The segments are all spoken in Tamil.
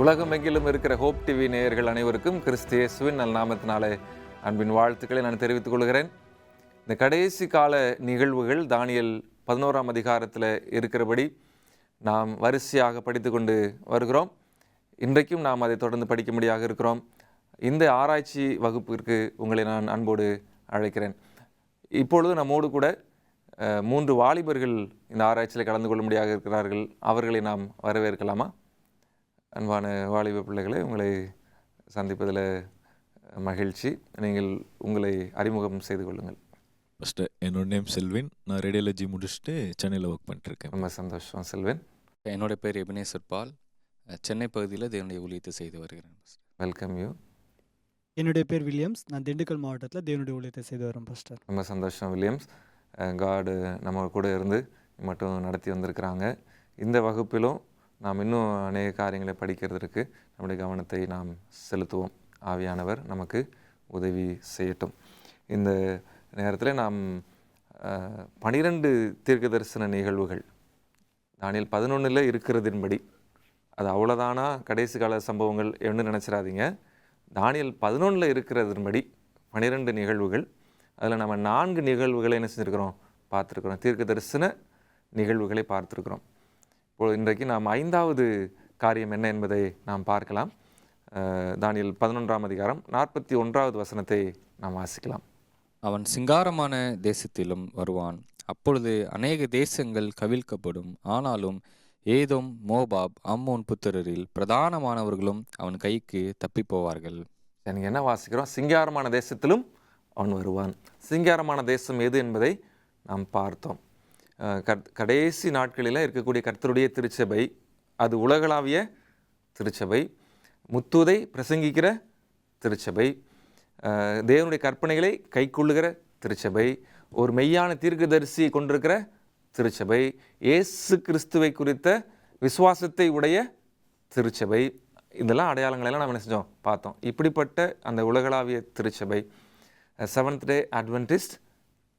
உலகமெங்கிலும் இருக்கிற ஹோப் டிவி நேயர்கள் அனைவருக்கும் கிறிஸ்து இயேசுவின் நல் நாமத்தினாலே அன்பின் வாழ்த்துக்களை நான் தெரிவித்துக் கொள்கிறேன். இந்த கடைசி கால நிகழ்வுகள் தானியேல் 11ஆம் அதிகாரத்தில் இருக்கிறபடி நாம் வரிசையாக படித்து கொண்டு வருகிறோம். இன்றைக்கும் நாம் அதை தொடர்ந்து படிக்கும்படியாக இருக்கிறோம். இந்த ஆராய்ச்சி வகுப்பிற்கு உங்களை நான் அன்போடு அழைக்கிறேன். இப்பொழுது நம்மோடு கூட 3 வாலிபர்கள் இந்த ஆராய்ச்சியில் கலந்து கொள்ளும்படியாக இருக்கிறார்கள். அவர்களை நாம் வரவேற்கலாமா? அன்பான வாலிப பிள்ளைகளை, உங்களை சந்திப்பதில் மகிழ்ச்சி. நீங்கள் உங்களை அறிமுகம் செய்து கொள்ளுங்கள். ஃபஸ்ட்டு என்னோட நேம் செல்வின். நான் ரேடியாலஜி முடிச்சுட்டு சென்னையில் ஒர்க் பண்ணிட்டுருக்கேன். ரொம்ப சந்தோஷம் செல்வின். என்னோட பேர் எபினேசர் பால். சென்னை பகுதியில் தேவனுடைய ஊழியத்தை செய்து வருகிறேன். Welcome you. என்னுடைய பேர் வில்லியம்ஸ். நான் திண்டுக்கல் மாவட்டத்தில் தேவனுடைய ஊழியத்தை செய்து வரேன் பாஸ்டர். ரொம்ப சந்தோஷம் வில்லியம்ஸ். காடு நம்ம கூட இருந்து மட்டும் நடத்தி வந்திருக்கிறாங்க. இந்த வகுப்பிலும் நாம் இன்னும் அநேக காரியங்களை படிக்கிறதுக்கு நம்முடைய கவனத்தை நாம் செலுத்துவோம். ஆவியானவர் நமக்கு உதவி செய்யட்டும். இந்த நேரத்தில் நாம் 12 தீர்க்க தரிசன நிகழ்வுகள் தானியேல் 11 இருக்கிறதின்படி, அது அவ்வளோதானா கடைசி கால சம்பவங்கள் என்று நினச்சிடாதீங்க. தானியேல் 11 இருக்கிறதின்படி 12 நிகழ்வுகள். அதில் நம்ம 4 நிகழ்வுகளை என்ன செஞ்சுருக்கிறோம், பார்த்துருக்குறோம். தீர்க்க தரிசன நிகழ்வுகளை பார்த்துருக்குறோம். இப்போது இன்றைக்கு நாம் 5வது காரியம் என்ன என்பதை நாம் பார்க்கலாம். தானியேல் 11ஆம் அதிகாரம் 41வது வசனத்தை நாம் வாசிக்கலாம். அவன் சிங்காரமான தேசத்திலும் வருவான். அப்பொழுது அநேக தேசங்கள் கவிழ்க்கப்படும். ஆனாலும் ஏதோம், மோபாப், அம்மோன் புத்திரரில் பிரதானமானவர்களும் அவன் கைக்கு தப்பி போவார்கள். நீங்கள் என்ன வாசிக்கிறோம்? சிங்காரமான தேசத்திலும் அவன் வருவான். சிங்காரமான தேசம் எது என்பதை நாம் பார்த்தோம். கடைசி நாட்களில் இருக்கக்கூடிய கர்த்தருடைய திருச்சபை, அது உலகளாவிய திருச்சபை, முத்துதை பிரசங்கிக்கிற திருச்சபை, தேவனுடைய கற்பனைகளை கைக்கொள்ளுகிற திருச்சபை, ஒரு மெய்யான தீர்க்கதரிசி கொண்டிருக்கிற திருச்சபை, இயேசு கிறிஸ்துவை குறித்த விசுவாசத்தை உடைய திருச்சபை. இதெல்லாம் அடையாளங்களெல்லாம் நம்ம என்ன செஞ்சோம், பார்த்தோம். இப்படிப்பட்ட அந்த உலகளாவிய திருச்சபை, செவன்த் டே அட்வென்டிஸ்ட்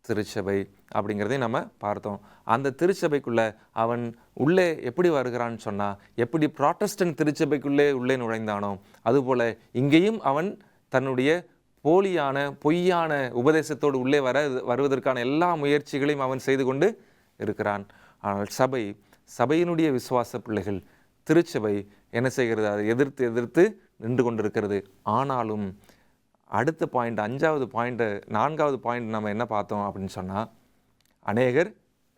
திருச்சபை அப்படிங்கிறதையும் நம்ம பார்த்தோம். அந்த திருச்சபைக்குள்ளே அவன் உள்ளே எப்படி வருகிறான்னு சொன்னால், எப்படி ப்ராட்டஸ்டன்ட் திருச்சபைக்குள்ளே உள்ளே நுழைந்தானோ அதுபோல் இங்கேயும் அவன் தன்னுடைய போலியான பொய்யான உபதேசத்தோடு உள்ளே வருவதற்கான எல்லா முயற்சிகளையும் அவன் செய்து கொண்டு இருக்கிறான். ஆனால் சபையினுடைய விசுவாச பிள்ளைகள், திருச்சபை என்ன செய்கிறது? அதை எதிர்த்து நின்று கொண்டிருக்கிறது. ஆனாலும் அடுத்த பாயிண்ட், 5வது பாயிண்ட்டு, 4வது பாயிண்ட் நம்ம என்ன பார்த்தோம் அப்படின்னு சொன்னால், அநேகர்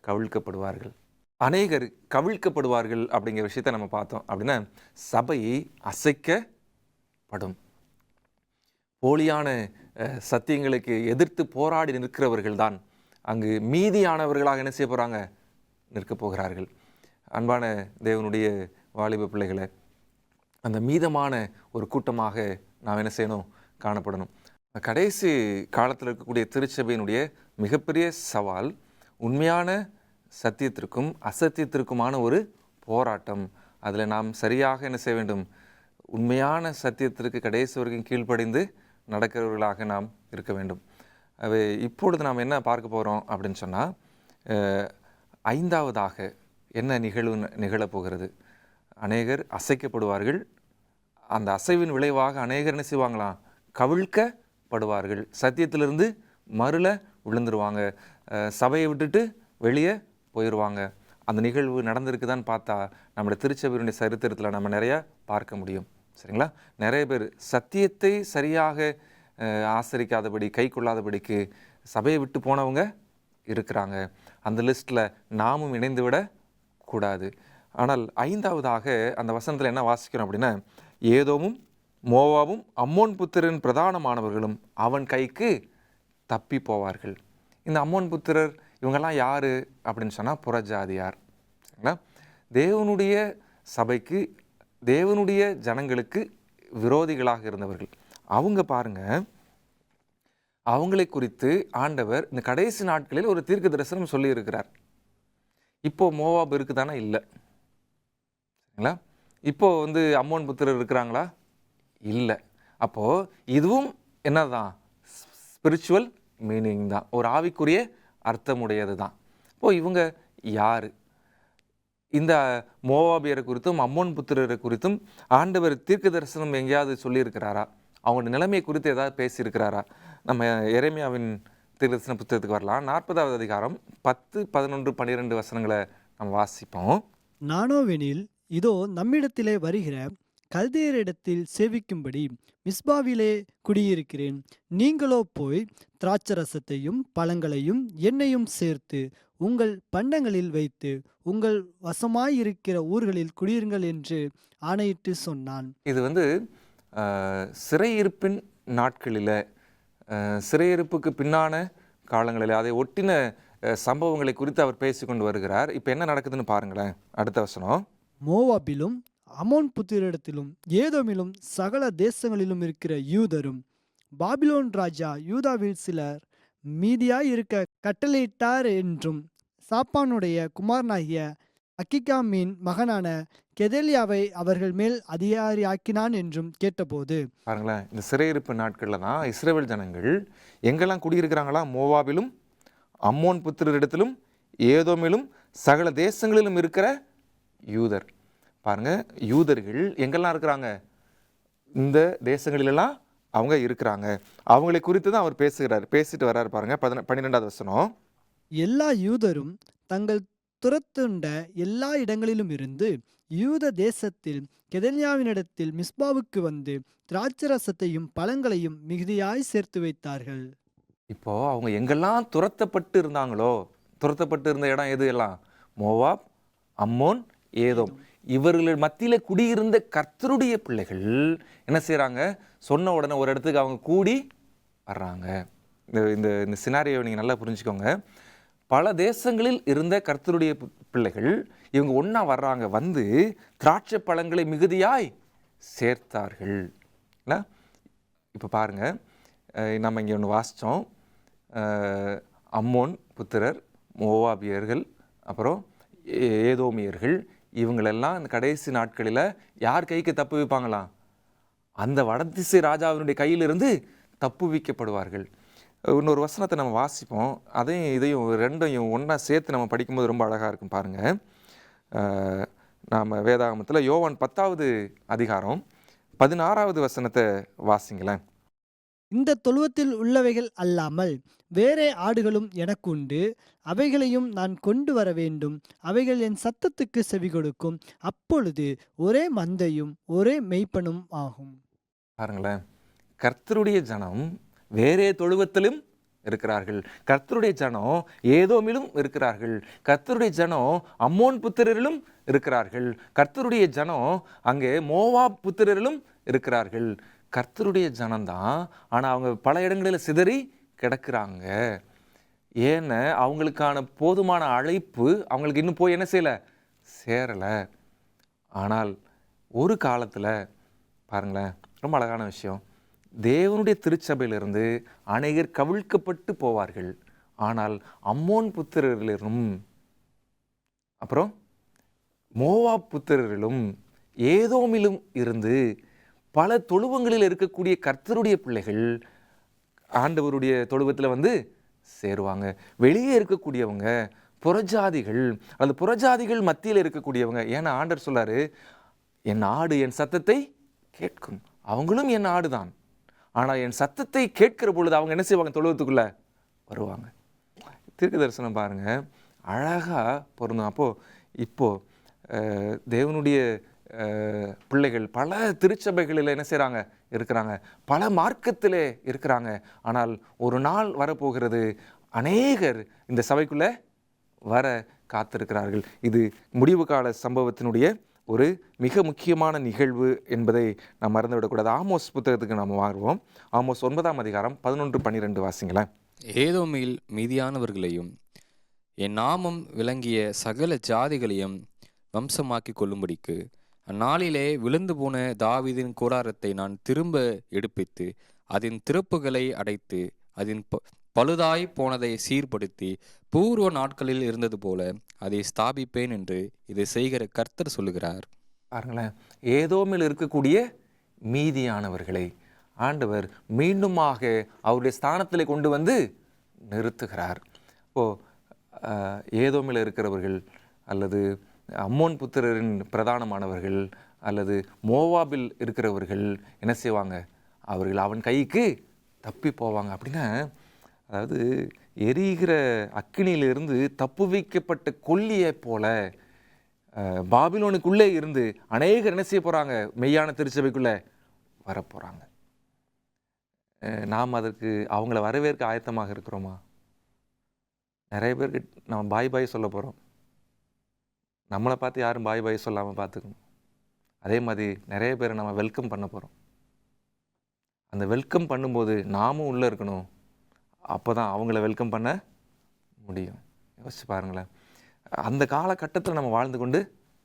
கவிழ்க்கப்படுவார்கள். அநேகர் கவிழ்க்கப்படுவார்கள் அப்படிங்கிற விஷயத்தை நம்ம பார்த்தோம். அப்படின்னா சபை அசைக்கப்படும். போலியான சத்தியங்களுக்கு எதிர்த்து போராடி நிற்கிறவர்கள் தான் அங்கு மீதியானவர்களாக என்ன செய்ய போகிறாங்க, நிற்க போகிறார்கள். அன்பான தேவனுடைய வாலிப பிள்ளைகளை, அந்த மீதமான ஒரு கூட்டமாக நாம் என்ன செய்யணும், காணப்படணும். கடைசி காலத்தில் இருக்கக்கூடிய திருச்சபையினுடைய மிகப்பெரிய சவால் உண்மையான சத்தியத்திற்கும் அசத்தியத்திற்குமான ஒரு போராட்டம். அதில் நாம் சரியாக என்ன செய்ய வேண்டும், உண்மையான சத்தியத்திற்கு கடைசி வரைக்கும் கீழ்ப்படிந்து நடக்கிறவர்களாக நாம் இருக்க வேண்டும். இப்பொழுது நாம் என்ன பார்க்க போகிறோம் அப்படின்னு சொன்னால், 5வதாக என்ன நிகழப்போகிறது? அநேகர் அசைக்கப்படுவார்கள். அந்த அசைவின் விளைவாக அநேகர் என்ன செய்வாங்களாம், கவிழ்க்கப்படுவார்கள். சத்தியத்திலிருந்து மறுல விழுந்துருவாங்க. சபையை விட்டுட்டு வெளியே போயிடுவாங்க. அந்த நிகழ்வு நடந்திருக்குதான்னு பார்த்தா நம்முடைய திருச்சபையினுடைய சரித்திரத்தில் நம்ம நிறையா பார்க்க முடியும். சரிங்களா? நிறைய பேர் சத்தியத்தை சரியாக ஆசரிக்காதபடி, கை கொள்ளாதபடிக்கு சபையை விட்டு போனவங்க இருக்கிறாங்க. அந்த லிஸ்ட்டில் நாமும் இணைந்து விடக்கூடாது. ஆனால் 5வதாக அந்த வசனத்தில் என்ன வாசிக்கிறோம் அப்படின்னா, ஏதோமும் மோவாபும் அம்மோன் புத்திரரின் பிரதானமானவர்களும் அவன் கைக்கு தப்பி போவார்கள். இந்த அம்மோன் புத்திரர் இவங்கெல்லாம் யார் அப்படின்னு சொன்னால், புறஜாதியார். சரிங்களா? தேவனுடைய சபைக்கு, தேவனுடைய ஜனங்களுக்கு விரோதிகளாக இருந்தவர்கள். அவங்க பாருங்க, அவங்களை குறித்து ஆண்டவர் இந்த கடைசி நாட்களில் ஒரு தீர்க்க தரிசனம் சொல்லி இருக்கிறார். இப்போ மோவாப் இருக்குதானா? இல்லை. சரிங்களா? இப்போ அம்மோன் புத்திரர் இருக்கிறாங்களா? இல்லை. அப்போது இதுவும் என்னதான், ஸ்பிரிச்சுவல் மீனிங் தான், ஒரு ஆவிக்குரிய அர்த்தமுடையது தான். இப்போது இவங்க யார்? இந்த மோவாபியரை குறித்தும் அம்மோன் புத்திரரை குறித்தும் ஆண்டவர் தீர்க்க தரிசனம் எங்கேயாவது சொல்லியிருக்கிறாரா? அவங்களோட நிலைமை குறித்து ஏதாவது பேசியிருக்கிறாரா? நம்ம எரேமியாவின் தீர்க்க தரிசன புத்தகத்துக்கு வரலாம். 40வது அதிகாரம் 10, 11, 12 வசனங்களை நம்ம வாசிப்போம். நானோவெனில் இதோ நம்மிடத்திலே வருகிற கல்தேயரிடத்தில் சேவிக்கும்படி மிஸ்பாவிலே குடியிருக்கிறேன். நீங்களோ போய் திராட்சரசத்தையும் பழங்களையும் எண்ணெயும் சேர்த்து உங்கள் பண்டங்களில் வைத்து உங்கள் வசமாயிருக்கிற ஊர்களில் குடியிருங்கள் என்று ஆணையிட்டு சொன்னான். இது சிறையிருப்பின் நாட்களில், சிறையிருப்புக்கு பின்னான காலங்களில் அதை ஒட்டின சம்பவங்களை குறித்து அவர் பேசிக்கொண்டு வருகிறார். இப்போ என்ன நடக்குதுன்னு பாருங்களேன். அடுத்த வசனம். மோவாபிலும் அமோன் புத்திரிடத்திலும் ஏதோமிலும் சகல தேசங்களிலும் இருக்கிற யூதரும் பாபிலோன் ராஜா யூதாவில் சிலர் மீதியாய் இருக்க கட்டளையிட்டார் என்றும் சாப்பானுடைய குமாரனாகிய அக்கிகாமின் மகனான கெதேலியாவை அவர்கள் மேல் அதிகாரியாக்கினான் என்றும் கேட்டபோது. பாருங்களேன், இந்த சிறையிருப்பு நாட்களில் தான் இஸ்ரவேல் ஜனங்கள் எங்கெல்லாம் குடியிருக்கிறாங்களா? மோவாபிலும் அம்மோன் புத்திரரிடத்திலும் ஏதோமிலும் சகல தேசங்களிலும் இருக்கிற யூதர். பாருங்க, யூதர்கள் எங்கெல்லாம் இருக்கிறாங்க? இந்த தேசங்களிலெல்லாம் அவங்க இருக்கிறாங்க. அவங்களை குறித்து தான் அவர் பேசிட்டு வர்றாரு. பாருங்க 12வது வசனம். எல்லா யூதரும் தங்கள் துரத்துண்ட எல்லா இடங்களிலும் இருந்து யூத தேசத்தில் கெதலியாவினிடத்தில் மிஸ்பாவுக்கு வந்து திராட்சரசத்தையும் பழங்களையும் மிகுதியாய் சேர்த்து வைத்தார்கள். இப்போ அவங்க எங்கெல்லாம் துரத்தப்பட்டு இருந்தாங்களோ, துரத்தப்பட்டு இருந்த இடம் எது எல்லாம்? மோவாப், அம்மோன், ஏதோம். இவர்கள் மத்தியில் குடியிருந்த கர்த்தருடைய பிள்ளைகள் என்ன செய்கிறாங்க? சொன்ன உடனே ஒரு இடத்துக்கு அவங்க கூடி வர்றாங்க. இந்த இந்த சினாரியோவை நீங்கள் நல்லா புரிஞ்சுக்கோங்க. பல தேசங்களில் இருந்த கர்த்தருடைய பிள்ளைகள் இவங்க ஒன்றா வர்றாங்க. வந்து திராட்சை பழங்களை மிகுதியாய் சேர்த்தார்கள். இல்லை, இப்போ பாருங்கள், நம்ம இங்கே ஒன்று வாசித்தோம். அம்மோன் புத்திரர், மோவாபியர்கள், அப்புறம் ஏதோமியர்கள், இவங்களெல்லாம் இந்த கடைசி நாட்களில் யார் கைக்கு தப்பு வைப்பாங்களாம்? அந்த வடதிசை ராஜாவினுடைய கையிலிருந்து தப்பு வைக்கப்படுவார்கள். இன்னொரு வசனத்தை நம்ம வாசிப்போம். அதையும் இதையும் ரெண்டையும் ஒன்றா சேர்த்து நம்ம படிக்கும்போது ரொம்ப அழகாக இருக்கும். பாருங்கள், நாம் வேதாகமத்தில் யோவான் 10வது அதிகாரம் 16வது வசனத்தை வாசிங்களேன். இந்த தொழுவத்தில் உள்ளவைகள் அல்லாமல் வேறே ஆடுகளும் எனக்கு உண்டு, அவைகளையும் நான் கொண்டு வர வேண்டும். அவைகள் என் சத்தத்துக்கு செவி கொடுக்கும். அப்பொழுது ஒரே மந்தையும் ஒரே மெய்ப்பனும் ஆகும். பாருங்களேன், கர்த்தருடைய ஜனம் வேறே தொழுவத்திலும் இருக்கிறார்கள். கர்த்தருடைய ஜனம் ஏதோமிலும் இருக்கிறார்கள். கர்த்தருடைய ஜனம் அம்மோன் புத்திரரிலும் இருக்கிறார்கள். கர்த்தருடைய ஜனம் அங்கே மோவாப் புத்திரரிலும் இருக்கிறார்கள். கர்த்தருடைய ஜனம்தான், ஆனால் அவங்க பல இடங்களில் சிதறி கிடக்கிறாங்க. ஏன்னா அவங்களுக்கான போதுமான அழைப்பு அவங்களுக்கு இன்னும் போய் என்ன செய்யலை? சேரலை. ஆனால் ஒரு காலத்தில் பாருங்களேன், ரொம்ப அழகான விஷயம். தேவனுடைய திருச்சபையிலிருந்து அநேகர் கவிழ்க்கப்பட்டு போவார்கள். ஆனால் அம்மோன் புத்திரரிலும் அப்புறம் மோவாப் புத்திரரிலும் ஏதோமிலும் இருந்து பல தொழுவங்களில் இருக்கக்கூடிய கர்த்தருடைய பிள்ளைகள் ஆண்டவருடைய தொழுவத்தில் சேருவாங்க. வெளியே இருக்கக்கூடியவங்க புறஜாதிகள், அல்லது புறஜாதிகள் மத்தியில் இருக்கக்கூடியவங்க. ஏன்னா ஆண்டவர் சொல்றாரு, என் ஆடு என் சத்தத்தை கேட்கும். அவங்களும் என் ஆடு தான். ஆனால் என் சத்தத்தை கேட்கிற பொழுது அவங்க என்ன செய்வாங்க? தொழுவத்துக்குள்ளே வருவாங்க. தீர்க்க தரிசனம் பாருங்கள், அழகாக பொருந்தும். இப்போது தேவனுடைய பிள்ளைகள் பல திருச்சபைகளில் என்ன செய்கிறாங்க? இருக்கிறாங்க. பல மார்க்கத்திலே இருக்கிறாங்க. ஆனால் ஒரு நாள் வரப்போகிறது, அநேகர் இந்த சபைக்குள்ளே வர காத்திருக்கிறார்கள். இது முடிவு கால சம்பவத்தினுடைய ஒரு மிக முக்கியமான நிகழ்வு என்பதை நாம் மறந்துவிடக்கூடாது. ஆமோஸ் புத்தகத்துக்கு நாம் மாறுவோம். ஆமோஸ் 9ஆம் அதிகாரம் 11, 12 வாசிங்களேன். ஏதோமில் மீதியானவர்களையும் என் நாமம் விளங்கிய சகல ஜாதிகளையும் வம்சமாக்கி கொள்ளும்படிக்கு அந்நாளிலே விழுந்து போன தாவீதின் கூடாரத்தை நான் திரும்ப எடுப்பித்து அதன் திறப்புகளை அடைத்து அதன் பழுதாய் போனதை சீர்படுத்தி பூர்வ நாட்களில் இருந்தது போல அதை ஸ்தாபிப்பேன் என்று இதை செய்கிற கர்த்தர் சொல்லுகிறார். பாருங்களேன், ஏதோமில் இருக்கக்கூடிய மீதியானவர்களை ஆண்டவர் மீண்டுமாக அவருடைய ஸ்தானத்தில் கொண்டு வந்து நிறுத்துகிறார். ஏதோமில் இருக்கிறவர்கள் அல்லது அம்மோன் புத்திரரின் பிரதானமானவர்கள் அல்லது மோவாபில் இருக்கிறவர்கள் என்ன செய்வாங்க? அவர்கள் அவன் கைக்கு தப்பி போவாங்க. அப்படின்னா அதாவது எரிகிற அக்கினியிலிருந்து தப்பு வைக்கப்பட்ட கொல்லியை போல பாபிலோனுக்குள்ளே இருந்து அநேகர் என்ன செய்ய போகிறாங்க? மெய்யான திருச்சபைக்குள்ளே வரப்போகிறாங்க. நாம் அதற்கு அவங்கள வரவேற்க ஆயத்தமாக இருக்கிறோமா? நிறைய பேருக்கு நம்ம பாய் பாய் சொல்ல போகிறோம். நம்மளை பார்த்து யாரும் பாய் பாய் சொல்லாமல் பார்த்துக்கணும். அதே மாதிரி நிறைய பேரை நம்ம வெல்கம் பண்ண போகிறோம். அந்த வெல்கம் பண்ணும்போது நாமும் உள்ளே இருக்கணும். அப்போ தான் அவங்கள வெல்கம் பண்ண முடியும். யோசிச்சு பாருங்களேன். அந்த காலகட்டத்தில் நம்ம வாழ்ந்து கொண்டு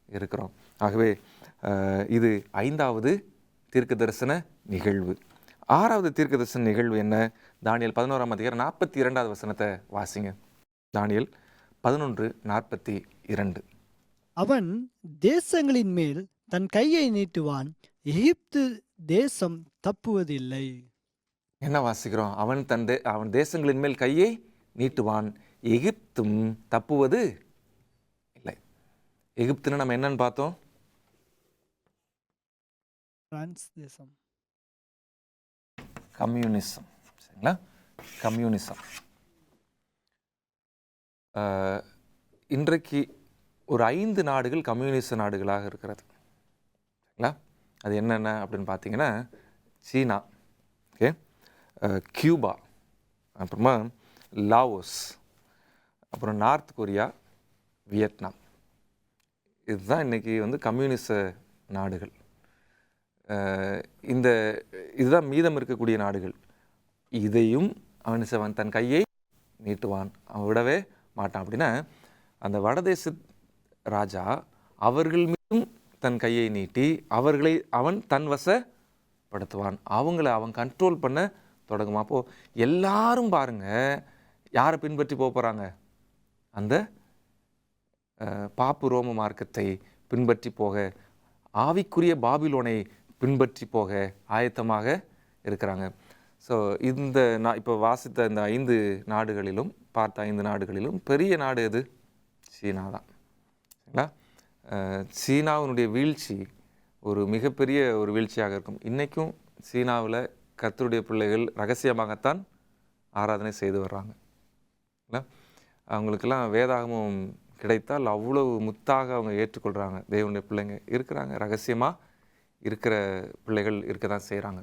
இருக்கிறோம். ஆகவே இது 5வது தீர்க்க தரிசன நிகழ்வு. 6வது தீர்க்க தரிசன நிகழ்வு என்ன? தானியேல் 11ஆம் அதிகாரம் 42வது வசனத்தை வாசிங்க. தானியேல் 11:42. அவன் தேசங்களின் மேல் தன் கையை நீட்டுவான், எகிப்து தேசம் தப்புவதில்லை. என்ன வாசிக்கிறோம்? அவன் தேசங்களின் மேல் கையை நீட்டுவான், எகிப்தும் தப்புவது இல்லை. எகிப்துன்னு நம்ம என்னன்னு பார்த்தோம்? பிரான்ஸ் தேசம். கம்யூனிசம். சரிங்களா? கம்யூனிசம். இன்றைக்கு ஒரு 5 நாடுகள் கம்யூனிச நாடுகளாக இருக்கிறது. சரிங்களா? அது என்னென்ன அப்படின்னு பார்த்தீங்கன்னா, சீனா, ஓகே, கியூபா, அப்புறமா லாவோஸ், அப்புறம் நார்த் கொரியா, வியட்நாம். இதுதான் இன்றைக்கி கம்யூனிச நாடுகள். இதுதான் மீதம் இருக்கக்கூடிய நாடுகள். இதையும் அவன் தன் கையை நீட்டுவான், அவன் விடவே மாட்டான். அப்படின்னா அந்த வடதேச ராஜா அவர்கள் மீதும் தன் கையை நீட்டி அவர்களை அவன் தன் வசப்படுத்துவான். அவங்கள அவன் கண்ட்ரோல் பண்ண தொடங்குமா. அப்போது எல்லாரும் பாருங்கள் யாரை பின்பற்றி போகிறாங்க? அந்த பாப்பு ரோம மார்க்கத்தை பின்பற்றி போக, ஆவிக்குரிய பாபிலோனை பின்பற்றி போக ஆயத்தமாக இருக்கிறாங்க. ஸோ நான் இப்போ வாசித்த இந்த 5 நாடுகளிலும், பார்த்த 5 நாடுகளிலும் பெரிய நாடு எது? சீனா தான். சரிங்களா? சீனாவினுடைய வீழ்ச்சி ஒரு மிகப்பெரிய ஒரு வீழ்ச்சியாக இருக்கும். இன்றைக்கும் சீனாவில் கர்த்தருடைய பிள்ளைகள் ரகசியமாகத்தான் ஆராதனை செய்து வர்றாங்க. அவங்களுக்கெல்லாம் வேதாகமம் கிடைத்தால் அவ்வளவு முத்தாக அவங்க ஏற்றுக்கொள்கிறாங்க. தேவனுடைய பிள்ளைங்க இருக்கிறாங்க, ரகசியமாக இருக்கிற பிள்ளைகள் இருக்க தான் செய்கிறாங்க.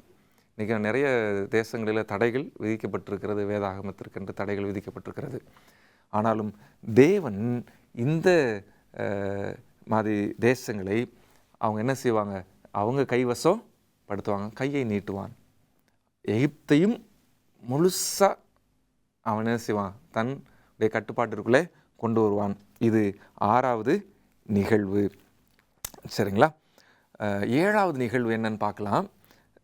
இன்றைக்கி நிறைய தேசங்களில் தடைகள் விதிக்கப்பட்டிருக்கிறது, வேதாகமத்திற்கென்று தடைகள் விதிக்கப்பட்டிருக்கிறது. ஆனாலும் தேவன் இந்த மாதிரி தேசங்களை அவங்க என்ன செய்வாங்க? அவங்க கைவசம் படுத்துவாங்க, கையை நீட்டுவான். எகிப்தையும் முழுசாக அவன் என்ன செய்வான்? தன்னுடைய கட்டுப்பாட்டிற்குள்ளே கொண்டு வருவான். இது 6வது நிகழ்வு. சரிங்களா? 7வது நிகழ்வு என்னன்னு பார்க்கலாம்.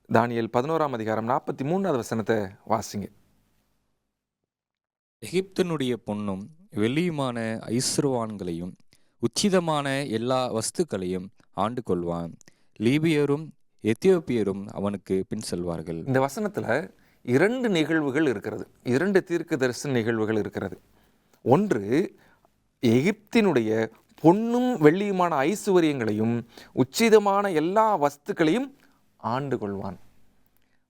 தானியேல் 11ஆம் அதிகாரம் 43வது வசனத்தை வாசிங்க. எகிப்தினுடைய பொன்னும் வெள்ளியுமான ஐஸ்வர்வான்களையும் உச்சிதமான எல்லா வஸ்துக்களையும் ஆண்டு கொள்வான். லீபியரும் எத்தியோப்பியரும் அவனுக்கு பின் செல்வார்கள். இந்த வசனத்தில் 2 நிகழ்வுகள் இருக்கிறது, 2 தீர்க்க தரிசன நிகழ்வுகள் இருக்கிறது. ஒன்று, எகிப்தினுடைய பொன்னும் வெள்ளியுமான ஐசுவரியங்களையும் உச்சிதமான எல்லா வஸ்துக்களையும் ஆண்டு கொள்வான்.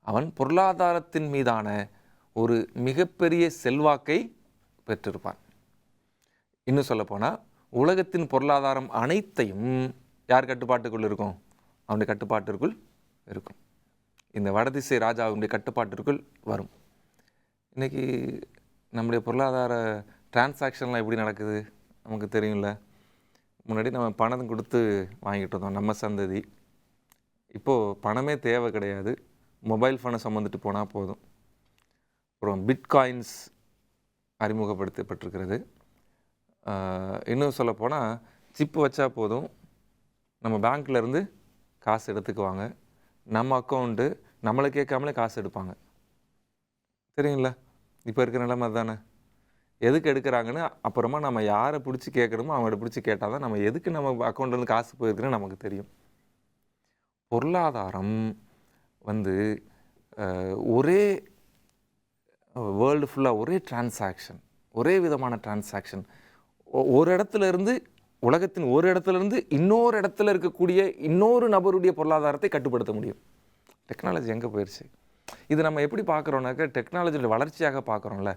அவன் பொருளாதாரத்தின் மீதான ஒரு மிகப்பெரிய செல்வாக்கை பெற்றிருப்பான். இன்னும் சொல்லப்போனால் உலகத்தின் பொருளாதாரம் அனைத்தையும் யார் கட்டுப்பாட்டுக்குள் இருக்கும்? அவனுடைய கட்டுப்பாட்டிற்குள் இருக்கும். இந்த வடதிசை ராஜாவுடைய கட்டுப்பாட்டிற்குள் வரும். இன்றைக்கி நம்முடைய பொருளாதார டிரான்சாக்ஷன்லாம் எப்படி நடக்குது நமக்கு தெரியும்ல. முன்னாடி நம்ம பணம் கொடுத்து வாங்கிட்டு இருந்தோம் நம்ம சந்ததி. இப்போது பணமே தேவை கிடையாது, மொபைல் ஃபோனை சுமந்துட்டு போனால் போதும். அப்புறம் பிட்காயின்ஸ் அறிமுகப்படுத்தப்பட்டிருக்கிறது. இன்னும் சொல்லப்போனால் சிப்பு வச்சா போதும், நம்ம பேங்க்லேருந்து காசு எடுத்துக்குவாங்க, நம்ம அக்கௌண்ட்டு நம்மளை கேட்காமலே காசு எடுப்பாங்க. தெரியுங்களா? இப்போ இருக்கிற நிலைமை தானே. எதுக்கு எடுக்கிறாங்கன்னு அப்புறமா நம்ம யாரை பிடிச்சி கேட்குறோமோ அவங்கள்ட்ட பிடிச்சி கேட்டால் தான் நம்ம எதுக்கு நம்ம அக்கௌண்ட்லேருந்து காசு போயிருக்குன்னு நமக்கு தெரியும். பொருளாதாரம் ஒரே வேர்ல்டு ஃபுல்லாக ஒரே டிரான்சாக்ஷன், ஒரே விதமான டிரான்சாக்ஷன். ஒரு இடத்துல இருந்து உலகத்தின் ஒரு இடத்துலேருந்து இன்னொரு இடத்துல இருக்கக்கூடிய இன்னொரு நபருடைய பொருளாதாரத்தை கட்டுப்படுத்த முடியும். டெக்னாலஜி எங்கே போயிடுச்சு? இது நம்ம எப்படி பார்க்குறோம்னாக்க டெக்னாலஜியோட வளர்ச்சியாக பார்க்குறோம்ல,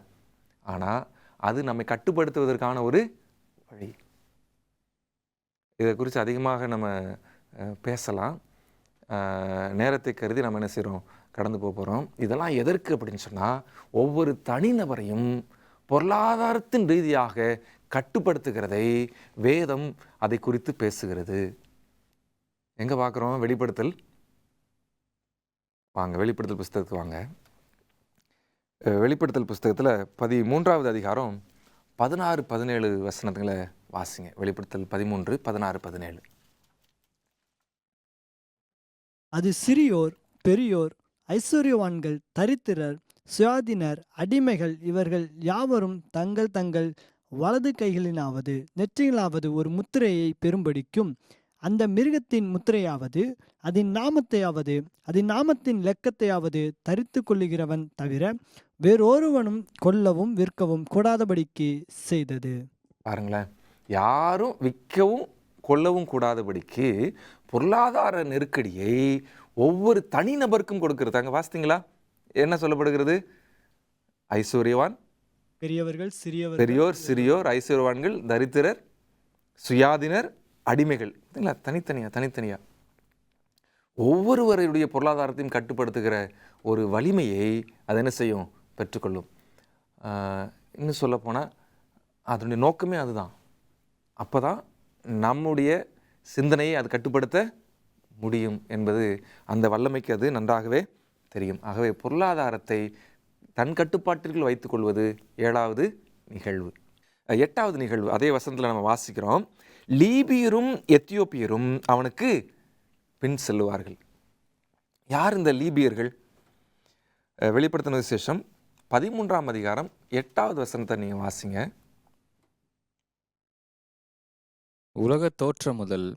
ஆனால் அது நம்மை கட்டுப்படுத்துவதற்கான ஒரு வழி. இதை குறித்து அதிகமாக நம்ம பேசலாம். நேரத்தை கருதி நம்ம என்ன செய்கிறோம், கடந்து போகிறோம். இதெல்லாம் எதற்கு அப்படின்னு சொன்னால், ஒவ்வொரு தனிநபரையும் பொருளாதாரத்தின் ரீதியாக கட்டுப்படுத்துகிறதை வேதம் அதை குறித்து பேசுகிறது. எங்கே பார்க்குறோம்? வெளிப்படுத்தல். வாங்க வெளிப்படுத்தல் புஸ்தகத்துக்கு வாங்க. வெளிப்படுத்தல் புஸ்தகத்தில் 13வது அதிகாரம் 16-17 வசனங்களை வாசிங்க. வெளிப்படுத்தல் 13, 16, 17. அது சிறியோர், பெரியோர், ஐஸ்வர்யவான்கள், தரித்திரர், சுயாதீனர், அடிமைகள் இவர்கள் யாவரும் தங்கள் தங்கள் வலது கைகளினாவது நெற்றியிலாவது ஒரு முத்திரையை பெறும்படிக்கும் அந்த மிருகத்தின் முத்திரையாவது அதன் நாமத்தையாவது அதன் நாமத்தின் லெக்கத்தையாவது தரித்து கொள்ளுகிறவன் தவிர வேறொருவனும் கொல்லவும் விற்கவும் கூடாதபடிக்கு செய்தது. பாருங்களேன், யாரும் விற்கவும் கொல்லவும் கூடாதபடிக்கு பொருளாதார நெருக்கடியை ஒவ்வொரு தனிநபருக்கும் கொடுக்கறதாங்க. வாசித்தீங்களா? என்ன சொல்லப்படுகிறது? ஐஸ்வர்யவான், பெரியவர்கள், பெரியோர், சிறியோர், ஐஸ்வர்யவான்கள், தரித்திரர், சுயாதீனர், அடிமைகள். தனித்தனியா ஒவ்வொருவருடைய பொருளாதாரத்தையும் கட்டுப்படுத்துகிற ஒரு வலிமையை அது என்ன செய்யும்? பெற்றுக்கொள்ளும். இன்னும் சொல்லப்போனால் அதனுடைய நோக்கமே அதுதான். அப்போ தான் நம்முடைய சிந்தனையை அது கட்டுப்படுத்த முடியும் என்பது அந்த வல்லமைக்கு அது நன்றாகவே தெரியும். ஆகவே பொருளாதாரத்தை தன் கட்டுப்பாட்டிற்குள் வைத்துக்கொள்வது 7வது நிகழ்வு. 8வது நிகழ்வு அதே வசனத்தில் நம்ம வாசிக்கிறோம். லீபியரும் எத்தியோப்பியரும் அவனுக்கு பின் செல்லுவார்கள். யார் இந்த லீபியர்கள்? வெளிப்படுத்தின விசேஷம் 13ஆம் அதிகாரம் 8வது வசனத்தை நீங்கள் வாசிங்க. உலக தோற்றம் முதல்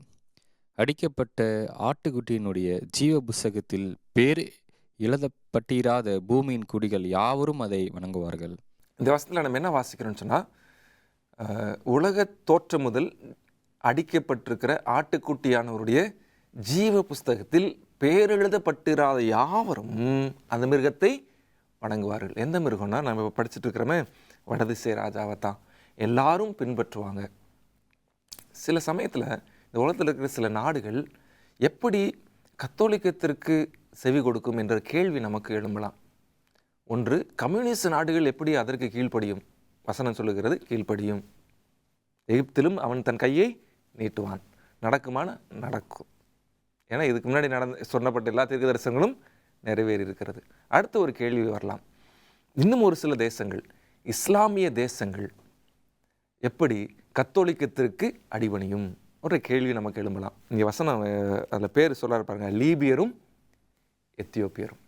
அடிக்கப்பட்ட ஆட்டுக்குட்டியினுடைய ஜீவ புஸ்தகத்தில் பேர் எழுதப்பட்டிராத பூமியின் குடிகள் யாவரும் அதை வணங்குவார்கள். இந்த வசனத்தில் நம்ம என்ன வாசிக்கிறோம்னு சொன்னால், உலக தோற்றம் முதல் அடிக்கப்பட்டிருக்கிற ஆட்டுக்குட்டியானவருடைய ஜீவ புஸ்தகத்தில் பேர் எழுதப்பட்டிராத யாவரும் அந்த மிருகத்தை வணங்குவார்கள். எந்த மிருகம்னா, நம்ம படிச்சுட்டு இருக்கிறோமே வடதிசை ராஜாவை தான் எல்லாரும் பின்பற்றுவாங்க. சில சமயத்தில் இந்த உலகத்தில் இருக்கிற சில நாடுகள் எப்படி கத்தோலிக்கத்திற்கு செவி கொடுக்கும் என்ற கேள்வி நமக்கு எழும்பலாம். ஒன்று, கம்யூனிஸ்ட் நாடுகள் எப்படி அதற்கு கீழ்ப்படியும்? வசனம் சொல்லுகிறது கீழ்ப்படியும். எகிப்திலும் அவன் தன் கையை நீட்டுவான். நடக்குமான? நடக்கும். ஏன்னா இதுக்கு முன்னாடி சொன்னப்பட்ட எல்லா தீர்க்க தரிசனங்களும் நிறைவேறி இருக்கிறது. அடுத்த ஒரு கேள்வி வரலாம். இன்னும் ஒரு சில தேசங்கள், இஸ்லாமிய தேசங்கள் எப்படி கத்தோலிக்கத்திற்கு அடிபணியும்? ஒரு கேள்வி நமக்கு எழும்பலாம். இங்கே வசனம் அதில் பேர் சொல்ல பாருங்க, லீபியரும் எத்தியோப்பியரும்.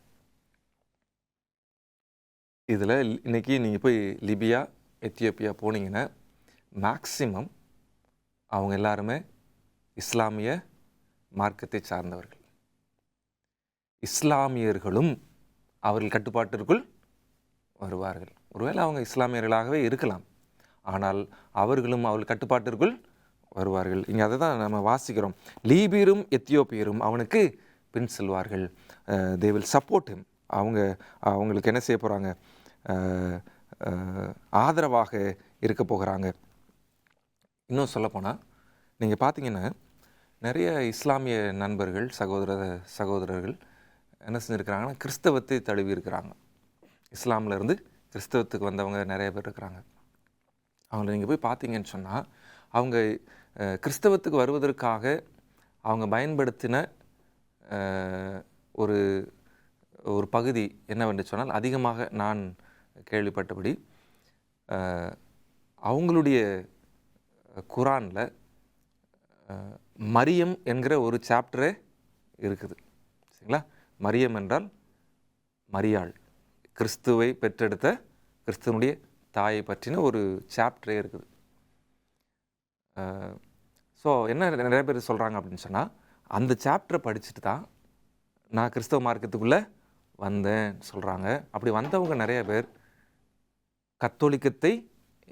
இதில் இன்றைக்கி நீங்கள் போய் லிபியா, எத்தியோப்பியா போனீங்கன்னா மேக்சிமம் அவங்க எல்லாருமே இஸ்லாமிய மார்க்கத்தை சார்ந்தவர்கள். இஸ்லாமியர்களும் அவர்கள் கட்டுப்பாட்டிற்குள் வருவார்கள். ஒருவேளை அவங்க இஸ்லாமியர்களாகவே இருக்கலாம், ஆனால் அவர்களும் அவர்கள் கட்டுப்பாட்டிற்குள் வருவார்கள். இங்கே அதை தான் நம்ம வாசிக்கிறோம். லீபியரும் எத்தியோப்பியரும் அவனுக்கு பின் செல்வார்கள். They will support him. அவங்களுக்கு என்ன செய்ய போகிறாங்க? ஆதரவாக இருக்க போகிறாங்க. இன்னும் சொல்லப்போனால் நீங்கள் பார்த்தீங்கன்னா நிறைய இஸ்லாமிய நண்பர்கள், சகோதரர்கள் என்ன செஞ்சுருக்கிறாங்கன்னா, கிறிஸ்தவத்தை தழுவி இருக்கிறாங்க. இஸ்லாமில் இருந்து கிறிஸ்தவத்துக்கு வந்தவங்க நிறைய பேர் இருக்கிறாங்க. அவங்கள நீங்கள் போய் பார்த்தீங்கன்னு சொன்னால், அவங்க கிறிஸ்தவத்துக்கு வருவதற்காக அவங்க பயன்படுத்தின ஒரு ஒரு பகுதி என்னவென்று சொன்னால், அதிகமாக நான் கேள்விப்பட்டபடி அவங்களுடைய குரானில் மரியம் என்கிற ஒரு சாப்டரே இருக்குது. சரிங்களா? மரியம் என்றால் மரியாள், கிறிஸ்துவை பெற்றெடுத்த கிறிஸ்துவனுடைய தாயை பற்றின ஒரு சாப்டரே இருக்குது. ஸோ என்ன நிறைய பேர் சொல்கிறாங்க அப்படின்னு சொன்னால், அந்த சாப்டரை படிச்சுட்டு தான் நான் கிறிஸ்தவ மார்க்கத்துக்குள்ளே வந்தேன் சொல்கிறாங்க. அப்படி வந்தவங்க நிறைய பேர் கத்தோலிக்கத்தை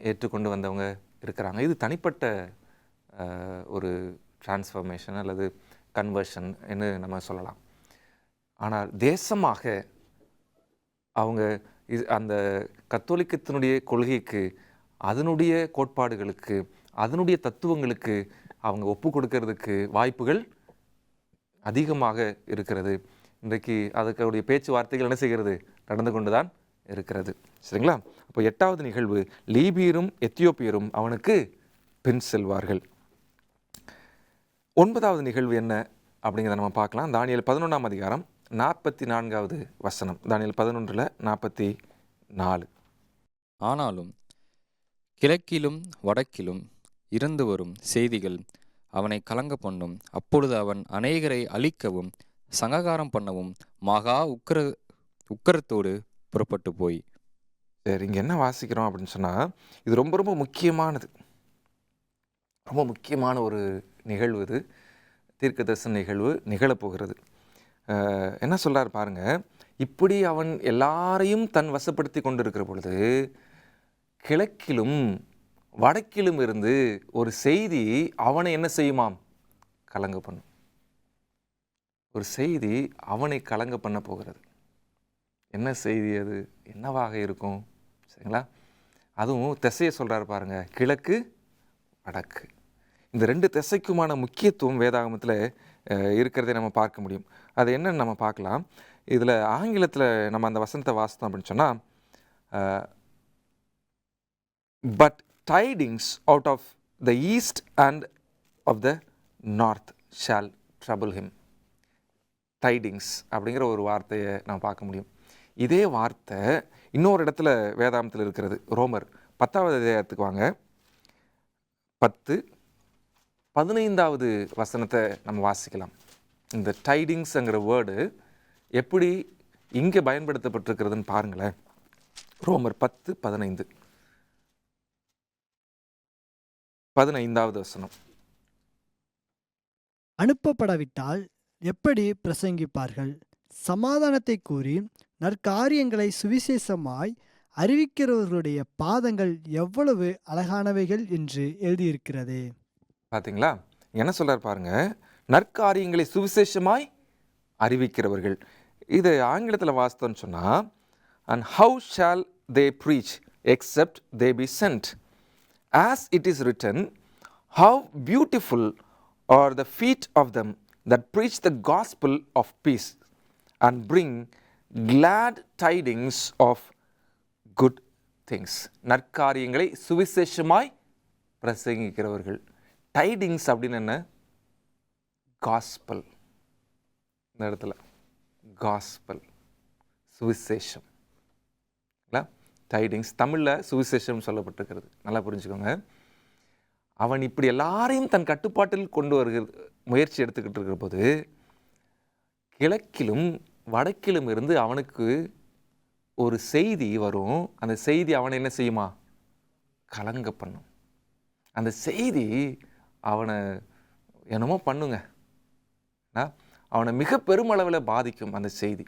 ஏற்றுக்கொண்டு வந்தவங்க இருக்கிறாங்க. இது தனிப்பட்ட ஒரு டிரான்ஸ்ஃபர்மேஷன் அல்லது கன்வர்ஷன் என்று நம்ம சொல்லலாம். ஆனால் தேசமாக அவங்க அந்த கத்தோலிக்கத்தினுடைய கொள்கைக்கு, அதனுடைய கோட்பாடுகளுக்கு, அதனுடைய தத்துவங்களுக்கு அவங்க ஒப்பு கொடுக்கறதுக்கு வாய்ப்புகள் அதிகமாக இருக்கிறது. இன்றைக்கு அதுக்குடைய பேச்சுவார்த்தைகள் என்ன செய்கிறது, நடந்து கொண்டு தான் இருக்கிறது. சரிங்களா? அப்போ 8வது நிகழ்வு, லீபியரும் எத்தியோப்பியரும் அவனுக்கு பின் செல்வார்கள். 9வது நிகழ்வு என்ன அப்படிங்கிறத நம்ம பார்க்கலாம். தானியேல் 11ஆம் அதிகாரம் 44வது வசனம். தானியேல் 11:44. ஆனாலும் கிழக்கிலும் வடக்கிலும் இருந்து வரும் செய்திகள் அவனை கலங்க பண்ணும். அப்பொழுது அவன் அநேகரை அழிக்கவும் சங்ககாரம் பண்ணவும் மகா உக்கரத்தோடு புறப்பட்டு போய். சரி, இங்கே என்ன வாசிக்கிறோம் அப்படின்னு சொன்னால், இது ரொம்ப ரொம்ப முக்கியமானது, ரொம்ப முக்கியமான ஒரு நிகழ்வு. இது தீர்க்கதரிசன நிகழ்வு நிகழப்போகிறது. என்ன சொல்கிறார் பாருங்க, இப்படி அவன் எல்லாரையும் தன் வசப்படுத்தி கொண்டு இருக்கிற பொழுது கிழக்கிலும் வடக்கிலும் இருந்து ஒரு செய்தி அவனை என்ன செய்யுமாம், கலங்க பண்ணும். ஒரு செய்தி அவனை கலங்க பண்ண போகிறது. என்ன செய்தி அது, என்னவாக இருக்கும்? சரிங்களா? அதுவும் திசையை சொல்கிறார் பாருங்க, கிழக்கு வடக்கு. இந்த 2 திசைக்குமான முக்கியத்துவம் வேதாகமத்தில் இருக்கிறதை நம்ம பார்க்க முடியும். அது என்னன்னு நம்ம பார்க்கலாம். இதில் ஆங்கிலத்தில் நம்ம அந்த வசனத்தை வாசித்தோம் அப்படின்னு சொன்னால், but tidings out of the east and of the north shall trouble him. tidings அப்படிங்கிற ஒரு வார்த்தையை நம்ம பார்க்க முடியும். இதே வார்த்தை இன்னொரு இடத்துல வேதாகமத்தில் இருக்கிறது. ரோமர் 10வது அதிகாரத்துக்கு வாங்க. 10:15வது வசனத்தை நம்ம வாசிக்கலாம். இந்த டைடிங்ஸ்ங்கிற வேர்டு எப்படி இங்கே பயன்படுத்தப்பட்டிருக்கிறதுன்னு பாருங்களேன். ரோமர் 10:15. 15வது வசனம். அனுப்பப்படாவிட்டால் எப்படி பிரசங்கிப்பார்கள்? சமாதானத்தை கூறி நற்காரியங்களை சுவிசேஷமாய் அறிவிக்கிறவர்களுடைய பாதங்கள் எவ்வளவு அழகானவைகள் என்று எழுதியிருக்கிறதே. பார்த்தீங்களா? என்ன சொல்கிறார் பாருங்க, நற்காரியங்களை சுவிசேஷமாய் அறிவிக்கிறவர்கள். இது ஆங்கிலத்தில் வாசித்தோன்னு சொன்னால், and how shall they preach except they be sent, as it is written, how beautiful are the feet of them that preach the gospel of peace and bring glad tidings of good things. நற்காரியங்களை சுவிசேஷமாய் பிரசங்கிக்கிறவர்கள். டைடிங்ஸ் அப்படின்னு என்ன? காஸ்பல். இந்த இடத்துல காஸ்பல், சுவிசேஷம். டைடிங்ஸ் தமிழில் சுவிசேஷம் சொல்லப்பட்டிருக்கிறது. நல்லா புரிஞ்சுக்கோங்க. அவன் இப்படி எல்லாரையும் தன் கட்டுப்பாட்டில் கொண்டு வருகிற முயற்சி எடுத்துக்கிட்டு இருக்கிற போது கிழக்கிலும் வடக்கிலும் இருந்து அவனுக்கு ஒரு செய்தி வரும். அந்த செய்தி அவனை என்ன செய்யுமா? கலங்க பண்ணும். அந்த செய்தி அவனை என்னமோ பண்ணுங்க, அவனை மிக பெருமளவில் பாதிக்கும். அந்த செய்தி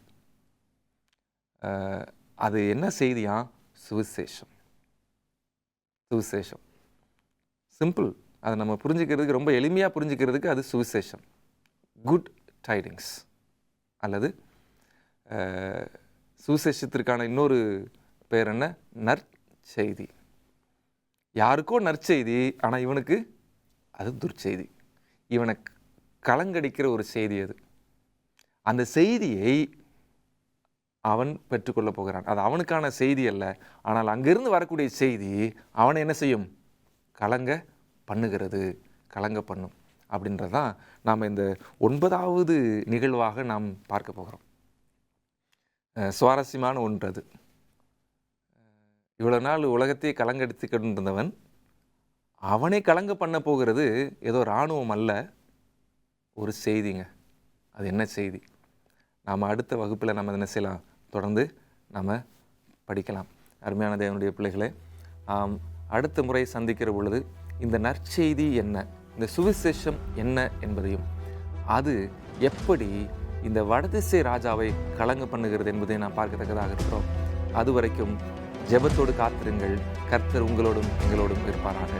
அது என்ன செய்தியா? சுவிசேஷம். சுவிசேஷம் சிம்பிள். அதை நம்ம புரிஞ்சுக்கிறதுக்கு, ரொம்ப எளிமையாக புரிஞ்சுக்கிறதுக்கு அது சுவிசேஷம். குட் டைடிங்ஸ் அல்லது சுவிசேஷத்திற்கான இன்னொரு பேர் என்ன? நற்செய்தி. யாருக்கோ நற்செய்தி, ஆனால் இவனுக்கு அது துர்ச்செய்தி. இவனை கலங்கடிக்கிற ஒரு செய்தி அது. அந்த செய்தியை அவன் பெற்றுக்கொள்ள போகிறான். அது அவனுக்கான செய்தி அல்ல, ஆனால் அங்கிருந்து வரக்கூடிய செய்தி அவனை என்ன செய்யும்? கலங்க பண்ணுகிறது, கலங்க பண்ணும். அப்படின்றதான் நாம் இந்த 9வது நிகழ்வாக நாம் பார்க்க போகிறோம். சுவாரஸ்யமான ஒன்று அது. இவ்வளோ நாள் உலகத்தையே கலங்கடித்து கொண்டிருந்தவன் அவனை கலங்க பண்ண போகிறது ஏதோ இராணுவம் அல்ல, ஒரு செய்திங்க. அது என்ன செய்தி? நாம் அடுத்த வகுப்பில் நம்ம என்ன செய்யலாம்? தொடர்ந்து நாம் படிக்கலாம். அருமையான தேவனுடைய பிள்ளைகளே, அடுத்த முறை சந்திக்கிற பொழுது இந்த நற்செய்தி என்ன, இந்த சுவிசேஷம் என்ன என்பதையும், அது எப்படி இந்த வடதிசை ராஜாவை கலங்க பண்ணுகிறது என்பதை நாம் பார்க்கத்தக்கதாக இருக்கிறோம். அது வரைக்கும் ஜெபத்தோடு காத்திருங்கள். கர்த்தர் உங்களோடும் எங்களோடும் இருப்பாராக.